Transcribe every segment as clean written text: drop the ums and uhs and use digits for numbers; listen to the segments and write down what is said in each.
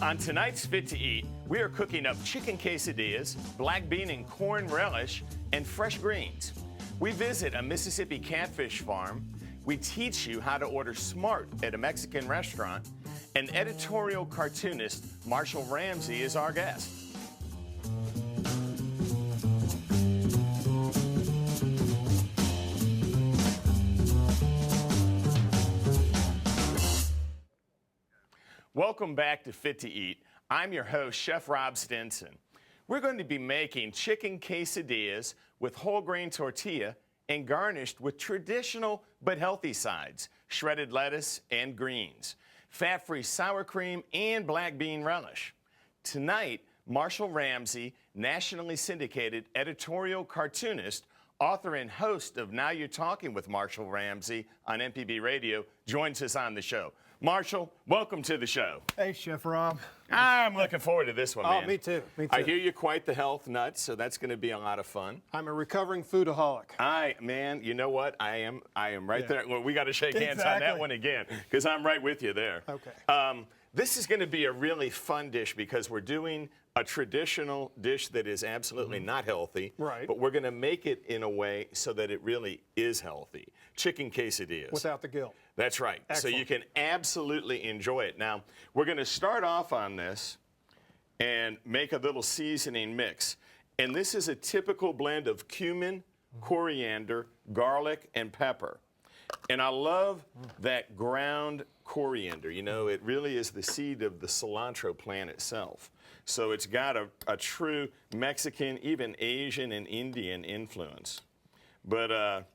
On tonight's Fit to Eat, we are cooking up chicken quesadillas, black bean and corn relish, and fresh greens. We visit a Mississippi catfish farm. We teach you how to order smart at a Mexican restaurant. And editorial cartoonist Marshall Ramsey is our guest. Welcome back to Fit to Eat. I'm your host, Chef Rob Stinson. We're going to be making chicken quesadillas with whole grain tortilla and garnished with traditional but healthy sides, shredded lettuce and greens, fat-free sour cream, and black bean relish. Tonight, Marshall Ramsey, nationally syndicated editorial cartoonist, author and host of Now You're Talking with Marshall Ramsey on MPB Radio, joins us on the show. Marshall, welcome to the show. Hey, Chef Rob. I'm looking forward to this one, man. Oh, me too. I hear you're quite the health nut, so that's going to be a lot of fun. I'm a recovering foodaholic. Man, you know what? I am right there. Well, we got to shake hands on that one again, because I'm right with you there. Okay. This is going to be a really fun dish because we're doing a traditional dish that is absolutely not healthy. Right. But we're going to make it in a way so that it really is healthy. Chicken quesadillas. Without the guilt. That's right. Excellent. So you can absolutely enjoy it. Now, we're going to start off on this and make a little seasoning mix. And this is a typical blend of cumin, coriander, garlic, and pepper. And I love that ground coriander. You know, it really is the seed of the cilantro plant itself. So it's got a true Mexican, even Asian and Indian influence. But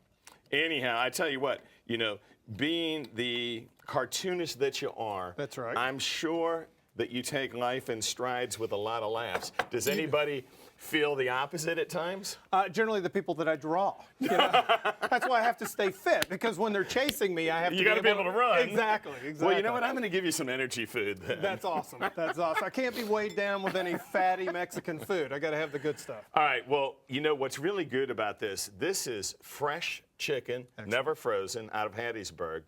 anyhow, I tell you what, you know, being the cartoonist that you are, that's right. I'm sure that you take life in strides with a lot of laughs. Does anybody feel the opposite at times? Generally the people that I draw. You know? That's why I have to stay fit, because when they're chasing me, I have to be able to run. Exactly. Well, you know what? I'm going to give you some energy food then. That's awesome. That's awesome. I can't be weighed down with any fatty Mexican food. I got to have the good stuff. All right. Well, you know what's really good about this? This is fresh chicken, excellent, never frozen, out of Hattiesburg.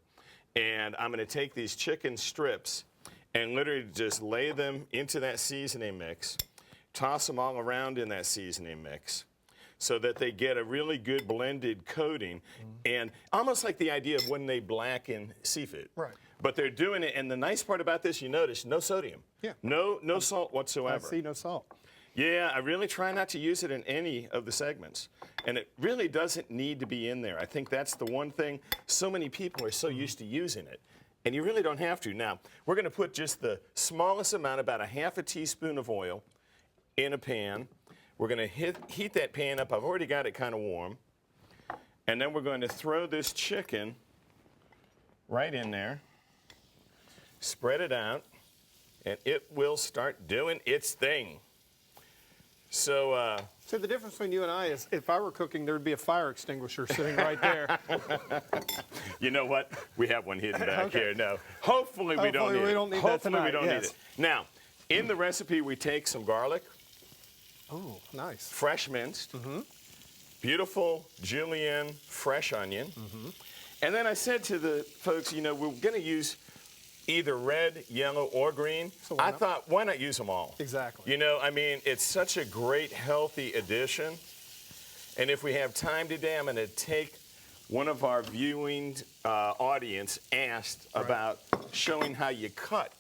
And I'm going to take these chicken strips and literally just lay them into that seasoning mix, toss them all around in that seasoning mix so that they get a really good blended coating, and almost like the idea of when they blacken seafood. Right. But they're doing it, and the nice part about this, you notice, no sodium. Yeah. No salt whatsoever. I see no salt. Yeah, I really try not to use it in any of the segments. And it really doesn't need to be in there. I think that's the one thing. So many people are so used to using it. And you really don't have to. Now, we're going to put just the smallest amount, about a half a teaspoon of oil, in a pan. We're going to heat that pan up. I've already got it kind of warm. And then we're going to throw this chicken right in there, spread it out, and it will start doing its thing. So the difference between you and I is if I were cooking, there would be a fire extinguisher sitting right there. You know what? We have one hidden back here. No. Hopefully we don't need it. Hopefully we don't need it. Now, in the recipe, we take some garlic. Oh, nice. Fresh minced. Beautiful julienne fresh onion. And then I said to the folks, you know, we're going to use either red, yellow, or green. So I thought, why not use them all? Exactly. You know, I mean, it's such a great, healthy addition. And if we have time today, I'm going to take one of our viewing audience asked about showing how you cut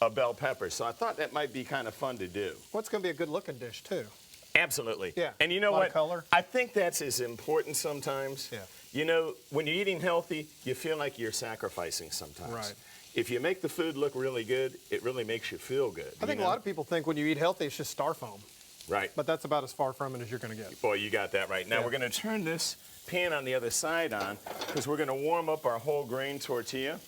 a bell pepper. So I thought that might be kind of fun to do. Well, it's going to be a good-looking dish, too. Absolutely. Yeah. And you know what? Color. I think that's as important sometimes. Yeah. You know, when you're eating healthy, you feel like you're sacrificing sometimes. Right. If you make the food look really good, it really makes you feel good. I think a lot of people think when you eat healthy, it's just styrofoam. Right. But that's about as far from it as you're going to get. Boy, you got that right. Now we're going to turn this pan on the other side on because we're going to warm up our whole grain tortilla.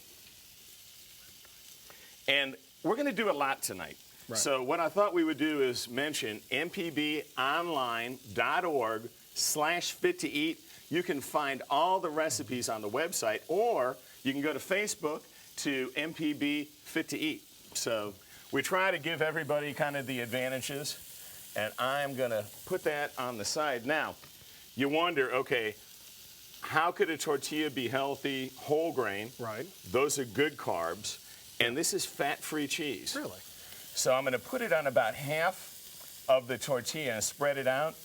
And we're going to do a lot tonight. Right. So what I thought we would do is mention mpbonline.org/fit-to-eat. You can find all the recipes on the website, or you can go to Facebook to MPB Fit to Eat. So we try to give everybody kind of the advantages, and I'm going to put that on the side. Now, you wonder, okay, how could a tortilla be healthy, whole grain? Right. Those are good carbs, and this is fat-free cheese. Really? So I'm going to put it on about half of the tortilla and spread it out.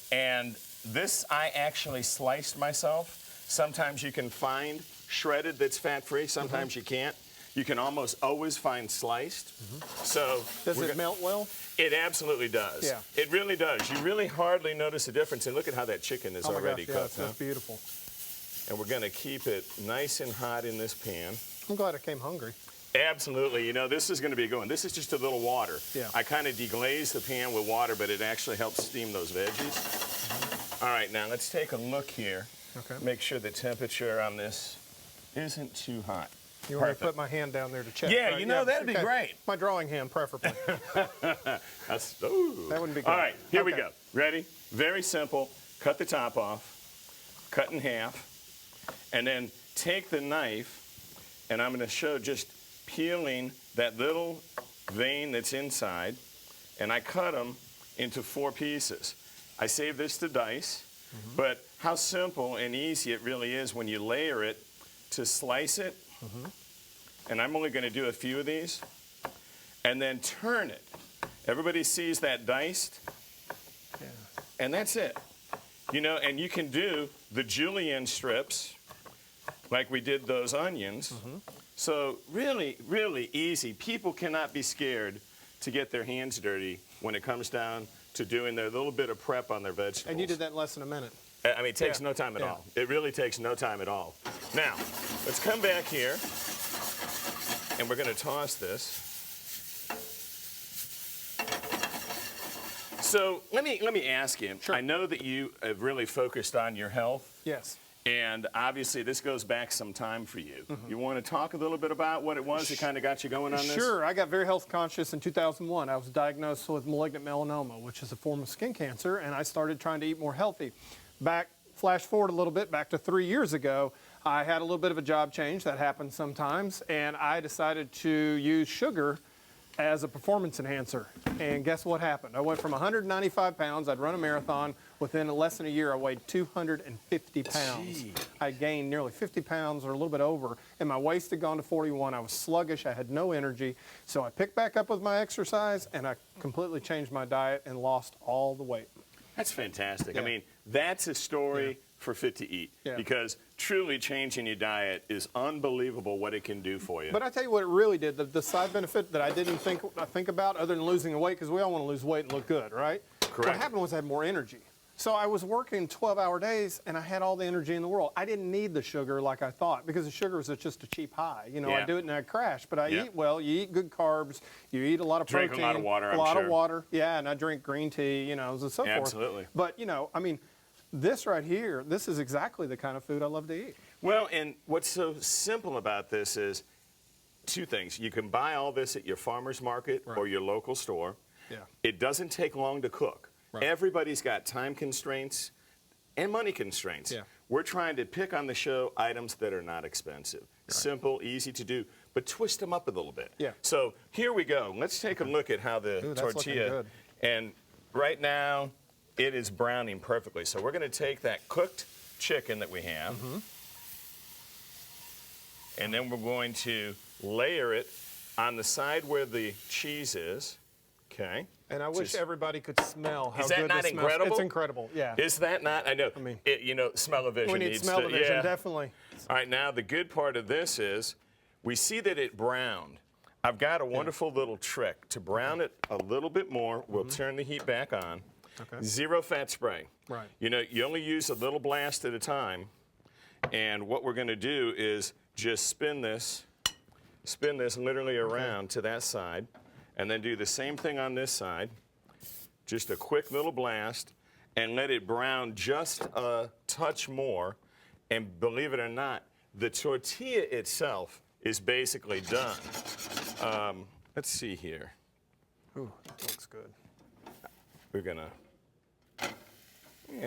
And this I actually sliced myself. Sometimes you can find shredded that's fat-free. Sometimes you can't. You can almost always find sliced. So does it melt well? It absolutely does. Yeah. It really does. You really hardly notice a difference. And look at how that chicken is already cooked. That's beautiful. And we're going to keep it nice and hot in this pan. I'm glad I came hungry. Absolutely. You know, this is going to be a good one. This is just a little water. Yeah. I kind of deglaze the pan with water, but it actually helps steam those veggies. All right, now let's take a look here. Okay. Make sure the temperature on this isn't too hot. You want me to put my hand down there to check? Yeah, right? you know, that'd be great. My drawing hand, preferably. That's, ooh. That wouldn't be good. All right, here we go. Ready? Very simple. Cut the top off, cut in half, and then take the knife, and I'm going to show just peeling that little vein that's inside, and I cut them into 4 pieces. I save this to dice, but how simple and easy it really is when you layer it to slice it. And I'm only going to do a few of these, and then turn it. Everybody sees that diced, and that's it. You know, and you can do the julienne strips like we did those onions. So really, really easy. People cannot be scared to get their hands dirty when it comes down to doing their little bit of prep on their vegetables. And you did that in less than a minute. I mean, it takes no time at all. It really takes no time at all. Now, let's come back here, and we're going to toss this. So let me ask you. Sure. I know that you have really focused on your health. Yes. And obviously, this goes back some time for you. You want to talk a little bit about what it was that kind of got you going on this? Sure. I got very health conscious in 2001. I was diagnosed with malignant melanoma, which is a form of skin cancer, and I started trying to eat more healthy. Flash forward a little bit, back to 3 years ago, I had a little bit of a job change. That happens sometimes, and I decided to use sugar as a performance enhancer. And guess what happened? I went from 195 pounds, I'd run a marathon. Within less than a year, I weighed 250 pounds. Gee. I gained nearly 50 pounds or a little bit over, and my waist had gone to 41. I was sluggish, I had no energy. So I picked back up with my exercise, and I completely changed my diet and lost all the weight. That's fantastic. Yeah. I mean, that's a story for Fit to Eat, because truly changing your diet is unbelievable what it can do for you. But I tell you what it really did, the side benefit that I didn't think about other than losing the weight, because we all want to lose weight and look good, right? Correct. What happened was I had more energy. So I was working 12-hour days, and I had all the energy in the world. I didn't need the sugar like I thought, because the sugar was just a cheap high. You know, I do it and I crash, but I eat well. You eat good carbs. You eat a lot of protein. Drink a lot of water, A lot of water, yeah, and I drink green tea, you know, and so forth. Absolutely. But, you know, I mean, this right here, this is exactly the kind of food I love to eat. Well, and what's so simple about this is 2 things. You can buy all this at your farmer's market or your local store. Yeah. It doesn't take long to cook. Right. Everybody's got time constraints and money constraints. Yeah. We're trying to pick on the show items that are not expensive. Simple, easy to do, but twist them up a little bit. Yeah. So here we go. Let's take a look at how the Ooh, that's looking tortilla, good. and right now it is browning perfectly. So we're going to take that cooked chicken that we have, and then we're going to layer it on the side where the cheese is. Okay. And I wish everybody could smell how Is that good not this smells. incredible? It's incredible, yeah. Is that not? I know. I mean, you know, smell-o-vision we need needs smell-o-vision, yeah. definitely. All right, now the good part of this is we see that it browned. I've got a wonderful little trick to brown it a little bit more. We'll turn the heat back on. Okay. 0 fat spray. Right. You know, you only use a little blast at a time. And what we're going to do is just spin this literally around to that side, and then do the same thing on this side. Just a quick little blast, and let it brown just a touch more. And believe it or not, the tortilla itself is basically done. Let's see here. Ooh, that looks good. We're gonna,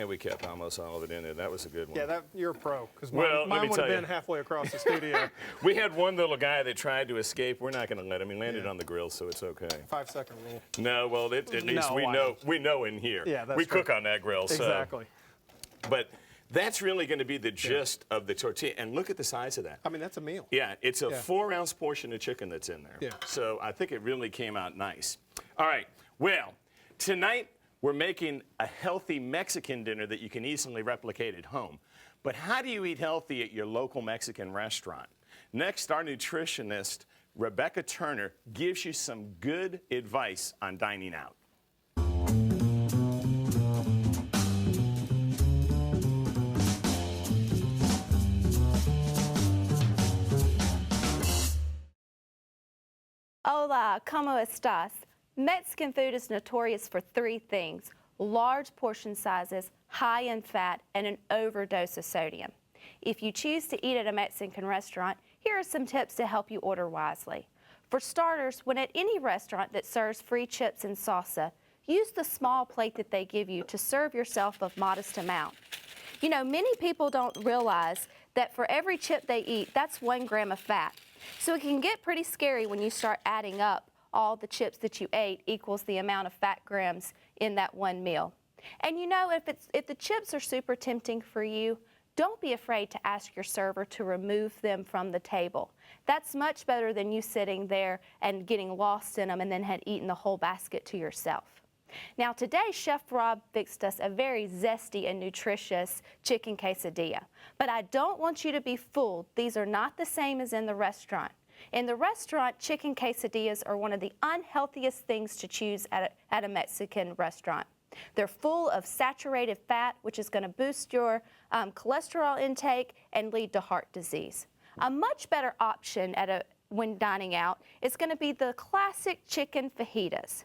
we kept almost all of it in there. That was a good one. Yeah, you're a pro, because Well, let mine me would tell have you. been halfway across the studio. We had one little guy that tried to escape. We're not going to let him. He landed on the grill, so it's okay. 5-second rule. No, well, at least No, we I know in here. Yeah, that's we true. cook on that grill. So. Exactly. But That's really going to be the gist of the tortilla. And look at the size of that. I mean, that's a meal. Yeah, it's a 4-ounce portion of chicken that's in there. Yeah. So I think it really came out nice. All right, well, tonight we're making a healthy Mexican dinner that you can easily replicate at home. But how do you eat healthy at your local Mexican restaurant? Next, our nutritionist, Rebecca Turner, gives you some good advice on dining out. Hola, ¿cómo estás? Mexican food is notorious for 3 things: large portion sizes, high in fat, and an overdose of sodium. If you choose to eat at a Mexican restaurant, here are some tips to help you order wisely. For starters, when at any restaurant that serves free chips and salsa, use the small plate that they give you to serve yourself a modest amount. You know, many people don't realize that for every chip they eat, that's 1 gram of fat. So it can get pretty scary when you start adding up all the chips that you ate equals the amount of fat grams in that one meal. And you know, if the chips are super tempting for you, don't be afraid to ask your server to remove them from the table. That's much better than you sitting there and getting lost in them and then had eaten the whole basket to yourself. Now today, Chef Rob fixed us a very zesty and nutritious chicken quesadilla. But I don't want you to be fooled. These are not the same as in the restaurant. In the restaurant, chicken quesadillas are one of the unhealthiest things to choose at a Mexican restaurant. They're full of saturated fat, which is going to boost your cholesterol intake and lead to heart disease. A much better option when dining out is going to be the classic chicken fajitas.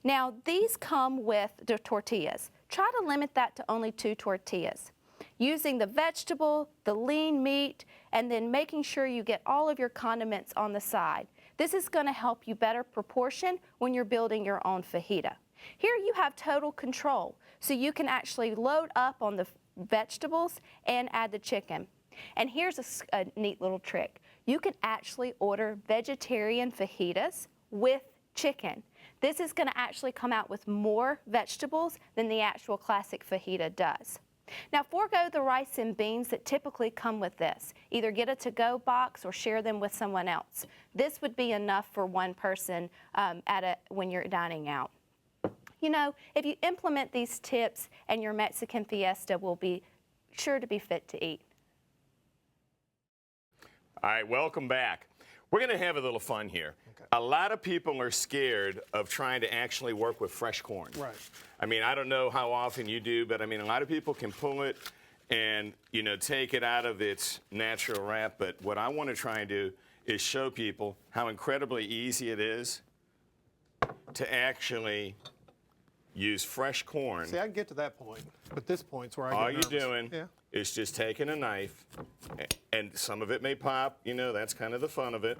Now, these come with the tortillas. Try to limit that to only 2 tortillas. Using the vegetable, the lean meat, and then making sure you get all of your condiments on the side. This is going to help you better proportion when you're building your own fajita. Here you have total control, so you can actually load up on the vegetables and add the chicken. And here's a neat little trick. You can actually order vegetarian fajitas with chicken. This is going to actually come out with more vegetables than the actual classic fajita does. Now, forego the rice and beans that typically come with this. Either get a to-go box or share them with someone else. This would be enough for one person when you're dining out. You know, if you implement these tips, and your Mexican fiesta will be sure to be fit to eat. All right, welcome back. We're going to have a little fun here. Okay. A lot of people are scared of trying to actually work with fresh corn. Right. I mean, I don't know how often you do, but I mean, a lot of people can pull it and, you know, take it out of its natural wrap. But what I want to try and do is show people how incredibly easy it is to actually use fresh corn. See, I can get to that point, but this point's where I get All nervous. you're doing is just taking a knife, and some of it may pop, you know, that's kind of the fun of it.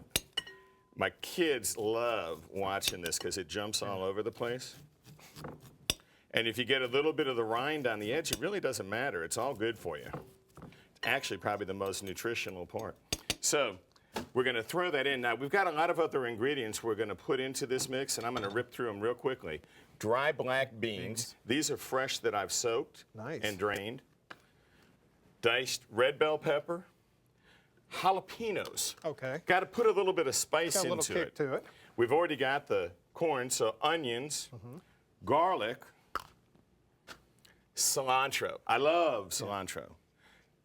My kids love watching this because it jumps all over the place. And if you get a little bit of the rind on the edge, it really doesn't matter. It's all good for you. It's actually probably the most nutritional part. So we're going to throw that in. Now, we've got a lot of other ingredients we're going to put into this mix, and I'm going to rip through them real quickly. Dry black beans. These are fresh that I've soaked and drained. Diced red bell pepper. Jalapenos. Okay. Got to put a little bit of spice Got a little into kick to it. We've already got the corn, so onions, garlic, cilantro. I love cilantro.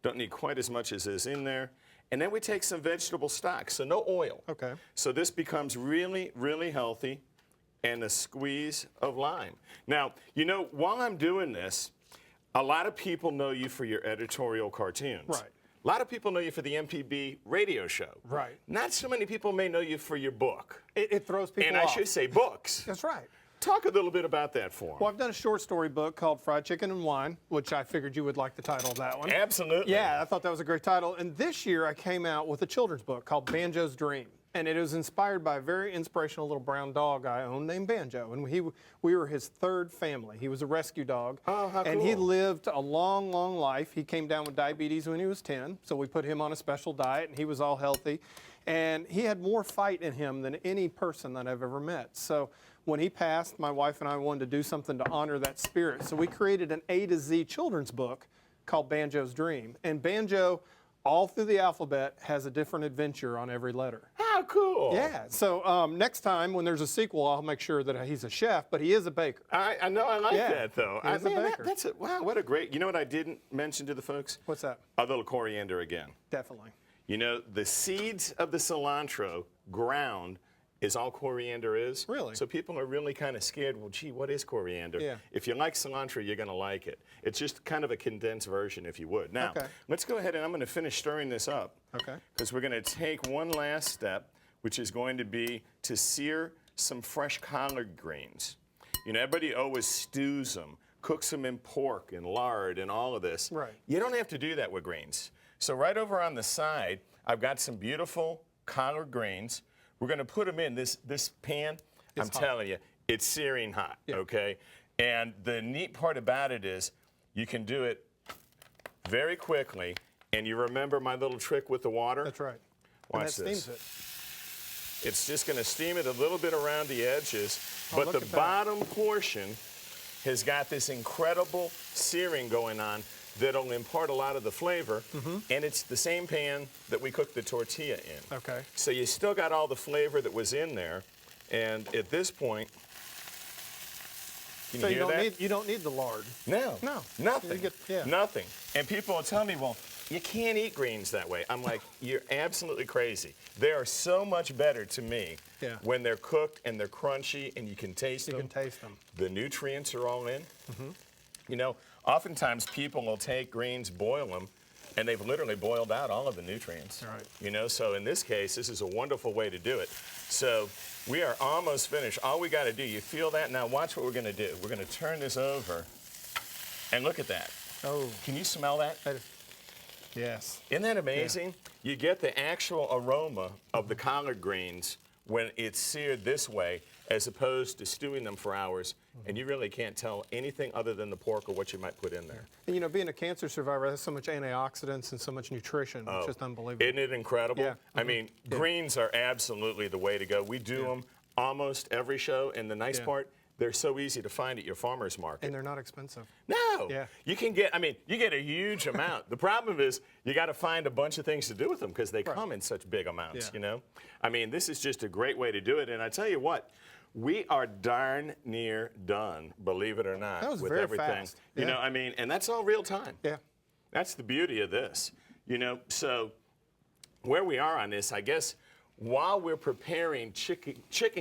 Don't need quite as much as is in there. And then we take some vegetable stock, so no oil. Okay. So this becomes really, really healthy, and a squeeze of lime. Now, you know, while I'm doing this, a lot of people know you for your editorial cartoons. Right. A lot of people know you for the MPB radio show. Right. Not so many people may know you for your book. It throws people and off. I should say books. That's right. Talk a little bit about that for them. Well, I've done a short story book called Fried Chicken and Wine, which I figured you would like the title of that one. Absolutely. Yeah, I thought that was a great title. And this year I came out with a children's book called Banjo's Dream. And it was inspired by a very inspirational little brown dog I own named Banjo. And we were his 3rd family. He was a rescue dog. Oh, how cool. And he lived a long, long life. He came down with diabetes when he was 10. So we put him on a special diet, and he was all healthy. And he had more fight in him than any person that I've ever met. So when he passed, my wife and I wanted to do something to honor that spirit. So we created an A to Z children's book called Banjo's Dream. And Banjo, all through the alphabet, has a different adventure on every letter. How cool. Yeah, so next time when there's a sequel, I'll make sure that he's a chef, but he is a baker. I know, I like that, though. He is a Man, baker. that's wow, what a great, you know what I didn't mention to the folks? What's that? A little coriander again. Definitely. You know, the seeds of the cilantro ground is all coriander is. Really? So people are really kind of scared, well, gee, what is coriander? Yeah. If you like cilantro, you're going to like it. It's just kind of a condensed version, if you would. Now, Okay. let's go ahead and I'm going to finish stirring this up. Okay. Because we're going to take one last step, which is going to be to sear some fresh collard greens. You know, everybody always stews them, cooks them in pork and lard and all of this. Right. You don't have to do that with greens. So right over on the side, I've got some beautiful collard greens. We're going to put them in this pan. I'm hot. telling you, it's searing hot, okay? And the neat part about it is you can do it very quickly. And you remember my little trick with the water? That's right. Watch and that this. steams it. It's just going to steam it a little bit around the edges, Oh, but look the at that. bottom portion has got this incredible searing going on that'll impart a lot of the flavor, and it's the same pan that we cooked the tortilla in. Okay. So you still got all the flavor that was in there, and at this point, can So you hear that? you don't need the lard. No. No. Nothing. You get- yeah. Nothing. And people will tell me, well, you can't eat greens that way. I'm like, you're absolutely crazy. They are so much better to me Yeah. when they're cooked and they're crunchy and you can taste You them. can taste them. The nutrients are all in. You know, oftentimes people will take greens, boil them, and they've literally boiled out all of the nutrients. Right. You know, so in this case, this is a wonderful way to do it. So we are almost finished. All we got to do, you feel that? Now watch what we're going to do. We're going to turn this over, and look at that. Oh, Can you smell that? that is, yes. Isn't that amazing? You get the actual aroma of the collard greens when it's seared this way, as opposed to stewing them for hours, and you really can't tell anything other than the pork or what you might put in there. And you know, being a cancer survivor, there's so much antioxidants and so much nutrition. It's just unbelievable. Isn't it incredible? Yeah. I mean, greens are absolutely the way to go. We do them almost every show, and the nice Yeah. part, they're so easy to find at your farmer's market. And they're not expensive. No. Yeah. You can get, I mean, you get a huge amount. The problem is you got to find a bunch of things to do with them because they come in such big amounts, Yeah. you know? I mean, this is just a great way to do it. And I tell you what, we are darn near done, believe it or not, That was with very everything. fast. You Yeah. know, I mean, and that's all real time. Yeah. That's the beauty of this. You know, so where we are on this, I guess, while we're preparing chicken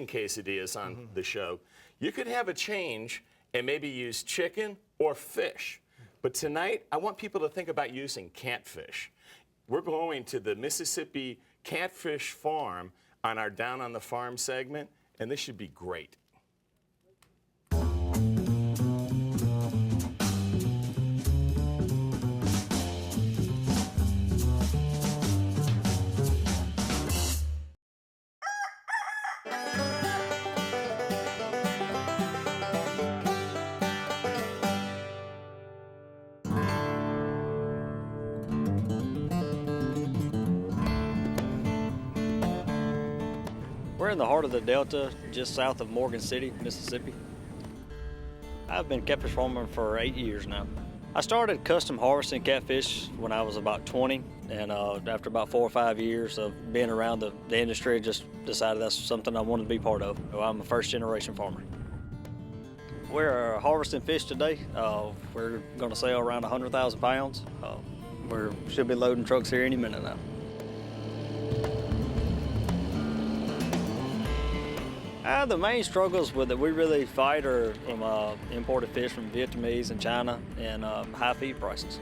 quesadillas on the show, you could have a change and maybe use chicken or fish. But tonight, I want people to think about using catfish. We're going to the Mississippi Catfish Farm on our Down on the Farm segment, and this should be great. We're in the heart of the Delta, just south of Morgan City, Mississippi. I've been catfish farming for 8 years now. I started custom harvesting catfish when I was about 20, and after about 4 or 5 years of being around the industry, just decided that's something I wanted to be part of. I'm a first-generation farmer. We're harvesting fish today. We're going to sell around 100,000 pounds. We should be loading trucks here any minute now. The main struggles that we really fight are from imported fish from Vietnamese and China and high feed prices.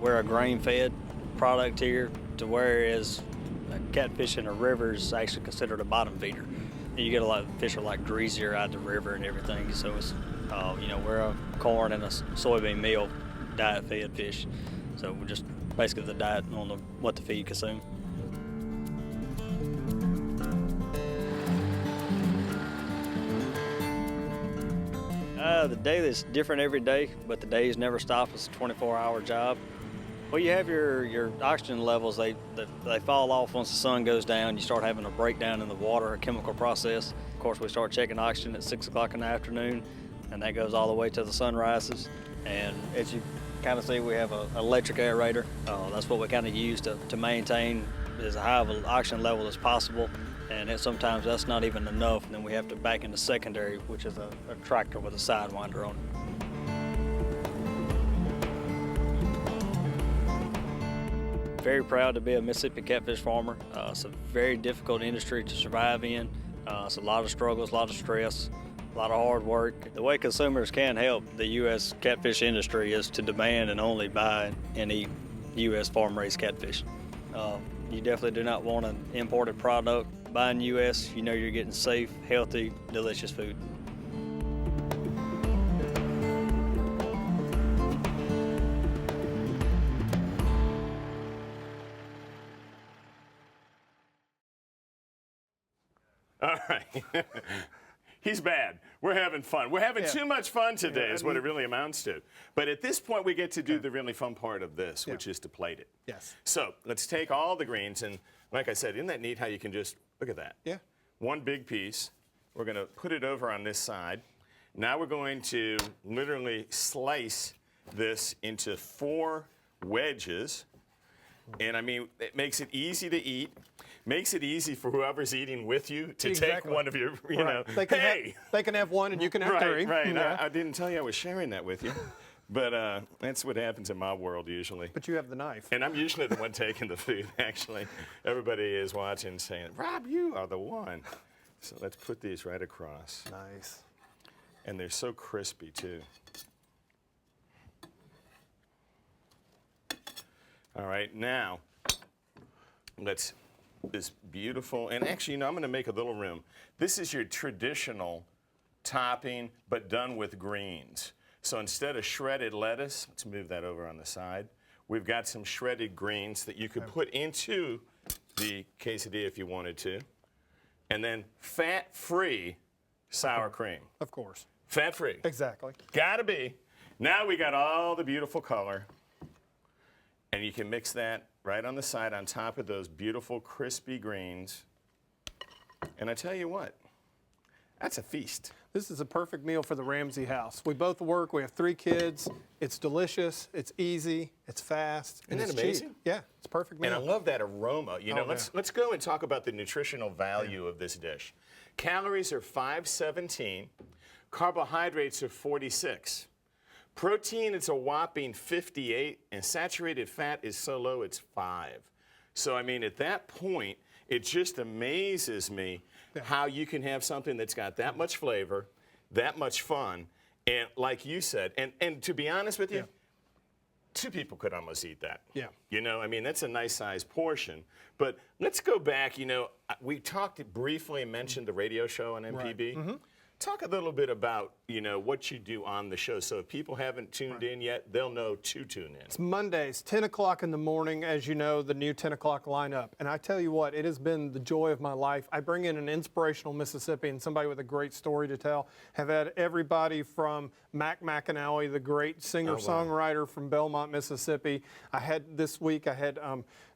We're a grain-fed product here, to whereas catfish in a river is actually considered a bottom feeder. You get a lot of fish are like greasier out of the river and everything, so it's we're a corn and a soybean meal diet-fed fish, so we're just basically the diet on what the feed consume. The day is different every day, but the days never stop. It's a 24-hour job. Well, you have your oxygen levels. They fall off once the sun goes down. You start having a breakdown in the water, a chemical process. Of course, we start checking oxygen at 6 o'clock in the afternoon, and that goes all the way till the sun rises. And as you kind of see, we have an electric aerator. That's what we kind of use to maintain as high of an oxygen level as possible. And sometimes that's not even enough, and then we have to back into secondary, which is a tractor with a sidewinder on it. Very proud to be a Mississippi catfish farmer. It's a very difficult industry to survive in. It's a lot of struggles, a lot of stress, a lot of hard work. The way consumers can help the U.S. catfish industry is to demand and only buy and eat U.S. farm-raised catfish. You definitely do not want an imported product. Buying U.S., you know you're getting safe, healthy, delicious food. All right. He's bad. We're having fun. We're having too much fun today is what it really amounts to. But at this point, we get to do the really fun part of this, which is to plate it. Yes. So let's take all the greens, and like I said, isn't that neat how you can just, look at that. Yeah. One big piece. We're going to put it over on this side. Now we're going to literally slice this into 4 wedges. And I mean, it makes it easy to eat. Makes it easy for whoever's eating with you to take one of your, you know, They can have one and you can have 3. Right, Yeah. I didn't tell you I was sharing that with you. But that's what happens in my world usually. But you have the knife. And I'm usually the one taking the food, actually. Everybody is watching saying, Rob, you are the one. So let's put these right across. Nice. And they're so crispy, too. All right, now, let's, this beautiful, and actually, you know, I'm going to make a little room. This is your traditional topping, but done with greens. So instead of shredded lettuce, let's move that over on the side. We've got some shredded greens that you could put into the quesadilla if you wanted to. And then fat-free sour cream. Of course. Fat-free. Exactly. Gotta be. Now we got all the beautiful color. And you can mix that right on the side on top of those beautiful crispy greens. And I tell you what, that's a feast. This is a perfect meal for the Ramsey house. We both work, we have 3 kids. It's delicious, it's easy, it's fast, and Isn't it's that amazing? cheap. Yeah, it's a perfect meal. And I love that aroma. You know, Oh, let's go and talk about the nutritional value of this dish. Calories are 517. Carbohydrates are 46. Protein, it's a whopping 58, and saturated fat is so low, it's 5. So, I mean, at that point, it just amazes me how you can have something that's got that much flavor, that much fun, and like you said, and to be honest with you, 2 people could almost eat that. Yeah. You know, I mean, that's a nice sized portion. But let's go back, you know, we talked briefly and mentioned the radio show on MPB. Right. Talk a little bit about, you know, what you do on the show. So if people haven't tuned in yet, they'll know to tune in. It's Mondays, 10 o'clock in the morning, as you know, the new 10 o'clock lineup. And I tell you what, it has been the joy of my life. I bring in an inspirational Mississippian, somebody with a great story to tell. Have had everybody from Mac McAnally, the great singer-songwriter from Belmont, Mississippi. This week I had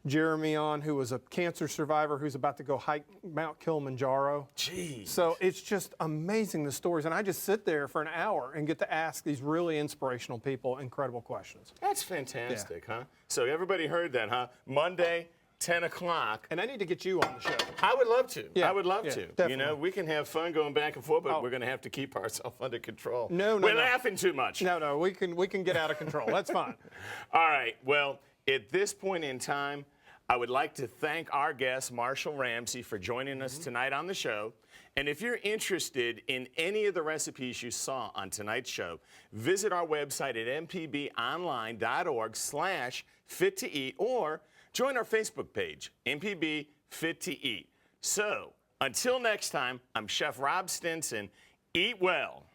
Jeremy on, who was a cancer survivor who's about to go hike Mount Kilimanjaro. Jeez. So it's just amazing, the stories. And I just sit there for an hour and get to ask these really inspirational people incredible questions. That's fantastic, huh? So everybody heard that, huh? Monday, 10 o'clock. And I need to get you on the show. I would love to. Yeah, I would love yeah, to. definitely. You know, we can have fun going back and forth, but Oh. we're going to have to keep ourselves under control. No, We're laughing too much. No, we can get out of control. That's fine. All right. Well, at this point in time, I would like to thank our guest, Marshall Ramsey, for joining us tonight on the show. And if you're interested in any of the recipes you saw on tonight's show, visit our website at mpbonline.org/fit-to-eat or join our Facebook page, MPB Fit to Eat. So, until next time, I'm Chef Rob Stinson. Eat well.